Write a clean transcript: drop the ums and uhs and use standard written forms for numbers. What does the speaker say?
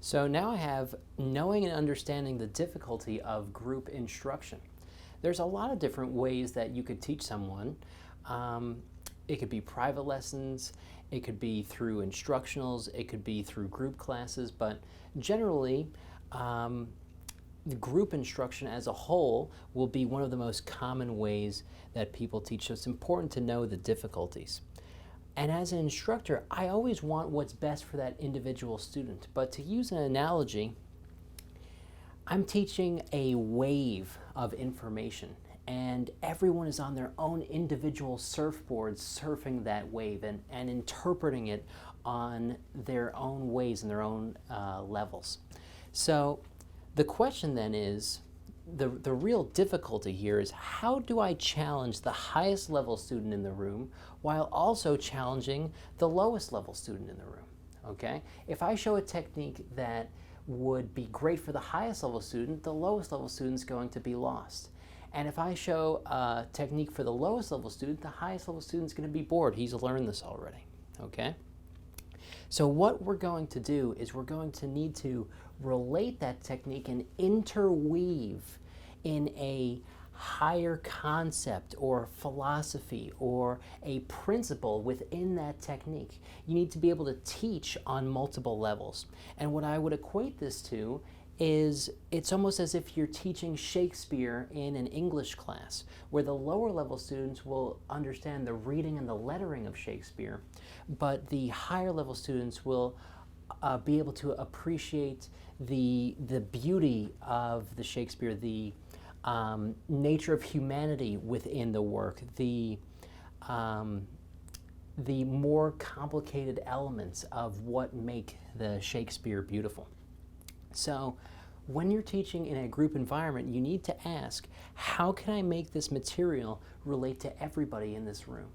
So now I have knowing and understanding the difficulty of group instruction. There's a lot of different ways that you could teach someone. It could be private lessons, it could be through instructionals, it could be through group classes, but generally the group instruction as a whole will be one of the most common ways that people teach. So it's important to know the difficulties. And as an instructor, I always want what's best for that individual student. But to use an analogy, I'm teaching a wave of information, and everyone is on their own individual surfboards surfing that wave and interpreting it on their own ways and their own levels. So the question then is, the real difficulty here is, how do I challenge the highest level student in the room while also challenging the lowest level student in the room? Okay? If I show a technique that would be great for the highest level student, the lowest level student is going to be lost. And if I show a technique for the lowest level student, the highest level student is going to be bored. He's learned this already. Okay? So what we're going to do is we're going to need to relate that technique and interweave in a higher concept or philosophy or a principle within that technique. You need to be able to teach on multiple levels. And what I would equate this to is, it's almost as if you're teaching Shakespeare in an English class, where the lower level students will understand the reading and the lettering of Shakespeare, but the higher level students will be able to appreciate the beauty of the Shakespeare, the nature of humanity within the work, the more complicated elements of what make the Shakespeare beautiful. So when you're teaching in a group environment, you need to ask, how can I make this material relate to everybody in this room?